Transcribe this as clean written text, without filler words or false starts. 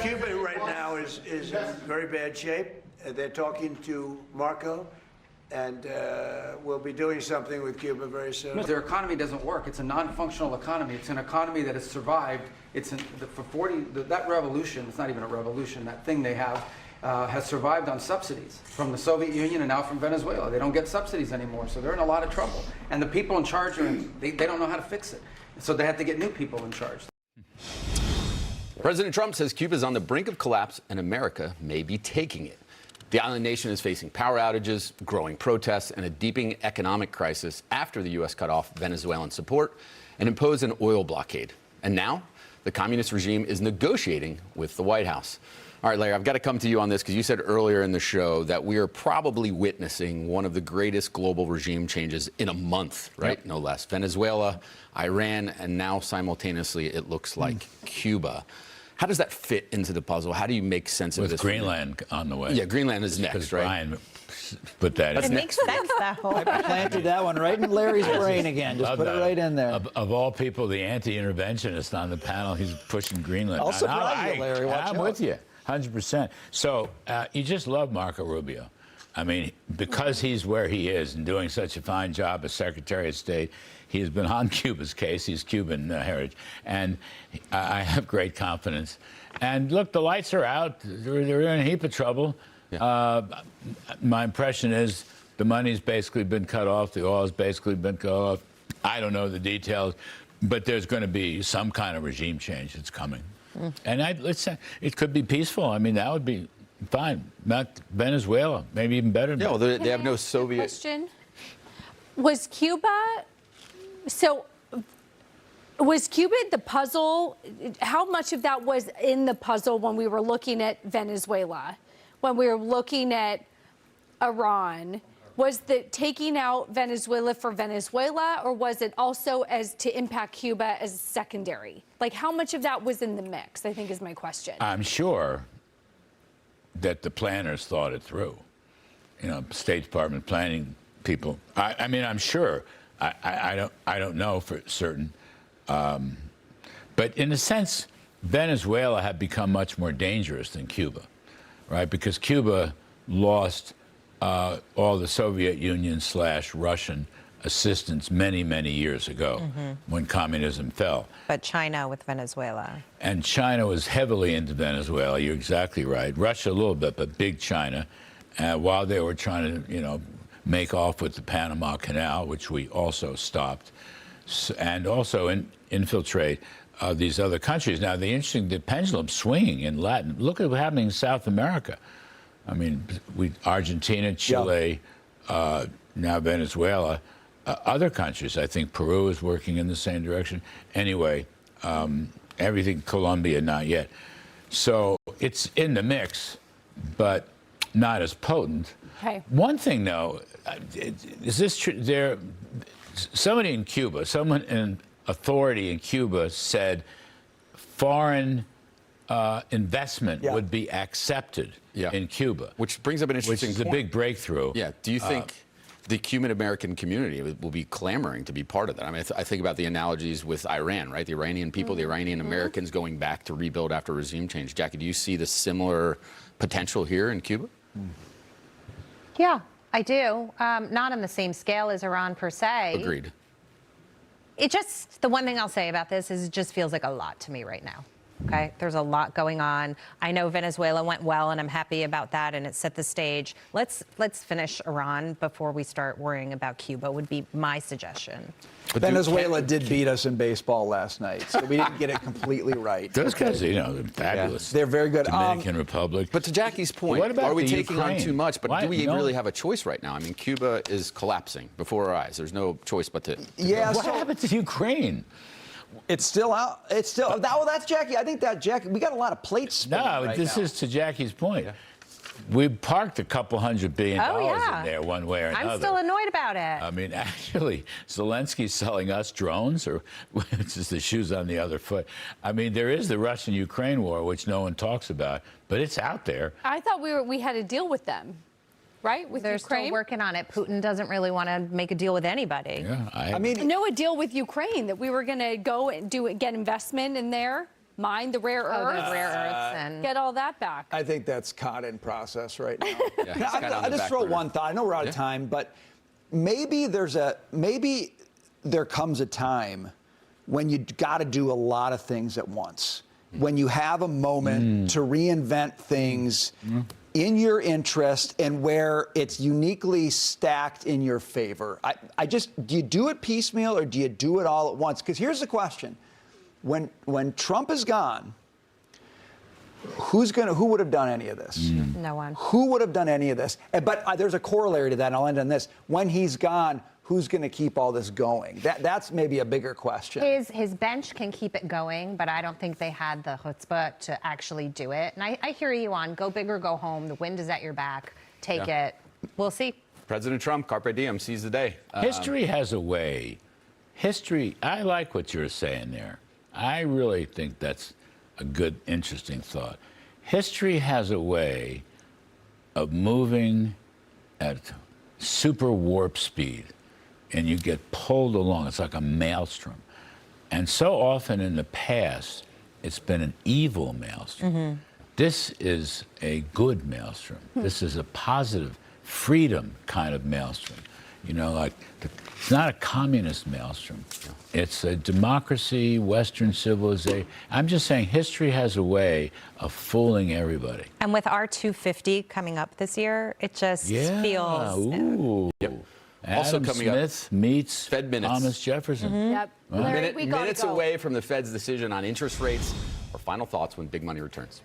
Cuba right now is in very bad shape. They're talking to Marco, and we'll be doing something with Cuba very soon. Their economy doesn't work. It's a non-functional economy. It's an economy that has survived. That revolution, it's not even a revolution, that thing they have, has survived on subsidies from the Soviet Union and now from Venezuela. They don't get subsidies anymore, so they're in a lot of trouble. And the people in charge, they don't know how to fix it. So they have to get new people in charge. President Trump says Cuba is on the brink of collapse and America may be taking it. The island nation is facing power outages, growing protests, and a deepening economic crisis after the U.S. cut off Venezuelan support and imposed an oil blockade. And now the communist regime is negotiating with the White House. All right, Larry, I've got to come to you on this because you said earlier in the show that we are probably witnessing one of the greatest global regime changes in a month, right? Yep. No less. Venezuela, Iran, and now simultaneously it looks like Cuba. How does that fit into the puzzle? How do you make sense of this? With Greenland on the way. Yeah, Greenland is next, right? Brian put that in. It makes sense, that whole. I planted that one right in Larry's brain again. Just put it right in there. Of all people, the anti-interventionist on the panel, he's pushing Greenland. I'll surprise you, Larry. Watch I'm with you, 100%. So you just love Marco Rubio. I mean, because he's where he is and doing such a fine job as Secretary of State, he has been on Cuba's case. He's Cuban heritage. And I have great confidence. And look, the lights are out. They're in a heap of trouble. Yeah. My impression is the money's basically been cut off. The oil's basically been cut off. I don't know the details, but there's going to be some kind of regime change that's coming. And let's say it could be peaceful. I mean, that would be fine. Not Venezuela, maybe even better. No, they have no Soviet. Question. Was Cuba, was Cuba the puzzle? How much of that was in the puzzle when we were looking at Venezuela, when we were looking at Iran? Was the taking out Venezuela for Venezuela, or was it also as to impact Cuba as secondary? Like, how much of that was in the mix, I think is my question. I'm sure that the planners thought it through. You know, State Department planning people. I mean, I'm sure. I don't know for certain. But in a sense, Venezuela had become much more dangerous than Cuba, right? Because Cuba lost all the Soviet Union / Russian assistance many, many years ago when communism fell. But China with Venezuela. And China was heavily into Venezuela. You're exactly right. Russia a little bit, but big China. While they were trying to, you know, make off with the Panama Canal, which we also stopped, and also infiltrate these other countries. Now, the pendulum swinging in Latin. Look at what's happening in South America. I mean, Argentina, Chile, now Venezuela, other countries. I think Peru is working in the same direction. Anyway, everything, Colombia, not yet. So it's in the mix, but not as potent. Okay. One thing, though, is this true? Somebody in Cuba, someone in authority in Cuba said foreign investment would be accepted in Cuba. Which brings up an interesting point. Which is a big breakthrough. Yeah. Do you think the Cuban-American community will be clamoring to be part of that? I mean, I think about the analogies with Iran, right? The Iranian people, the Iranian Americans going back to rebuild after regime change. Jackie, do you see the similar potential here in Cuba? Yeah, I do. Not on the same scale as Iran per se. Agreed. It just, the one thing I'll say about this is it just feels like a lot to me right now. Okay, there's a lot going on. I know Venezuela went well, and I'm happy about that, and it set the stage. Let's finish Iran before we start worrying about Cuba, would be my suggestion. But Venezuela did beat us in baseball last night, so we didn't get it completely right. Those guys, you know, they're fabulous. Yeah, they're very good. Dominican Republic. But to Jackie's point, what about are we taking Ukraine? on too much? But do we No. really have a choice right now? I mean, Cuba is collapsing before our eyes. There's no choice but to Yeah. What happened to Ukraine? It's still out. It's still. Well, that's Jackie. I think that Jackie. We got a lot of plates spinning right this now. is to Jackie's point. Yeah. We parked a couple $100 billion in there one way or another. I'm still annoyed about it. I mean, actually, Zelensky's selling us drones, or it's just the shoes on the other foot. I mean, there is the Russian-Ukraine war, which no one talks about, but it's out there. I thought we had a deal with them, right? With They're Ukraine? still working on it. Putin doesn't really want to make a deal with anybody. Yeah, I mean, no, a deal with Ukraine that we were going to go and get investment in there. mine the rare Oh, earths, the rare earths and get all that back. I think that's caught in process right now. Yeah, it's kinda on I the just back throw burner. one thought. I know we're out of time, but maybe there comes a time when you got to do a lot of things at once. When you have a moment to reinvent things in your interest and where it's uniquely stacked in your favor. Do you do it piecemeal or do you do it all at once? Because here's the question. When Trump is gone, who would have done any of this? no one. Who would have done any of this? But there's a corollary to that, and I'll end on this. When he's gone, who's going to keep all this going? That's maybe a bigger question. His bench can keep it going, but I don't think they had the chutzpah to actually do it. And I hear you on go big or go home. The wind is at your back. Take it. We'll see. President Trump, carpe diem, seize the day. History has a way. I like what you're saying there. I really think that's a good, interesting thought. History has a way of moving at super warp speed, and you get pulled along. It's like a maelstrom. And so often in the past, it's been an evil maelstrom. This is a good maelstrom. This is a positive, freedom kind of maelstrom. You know, like, it's not a communist maelstrom. It's a democracy, Western civilization. I'm just saying history has a way of fooling everybody. And with our 250 coming up this year, it just feels. Ooh. Yep. Adam coming up, Smith meets Fed minutes. Thomas Jefferson. Yep. Larry, we gotta Minutes go. away from the Fed's decision on interest rates. Our final thoughts when Big Money returns.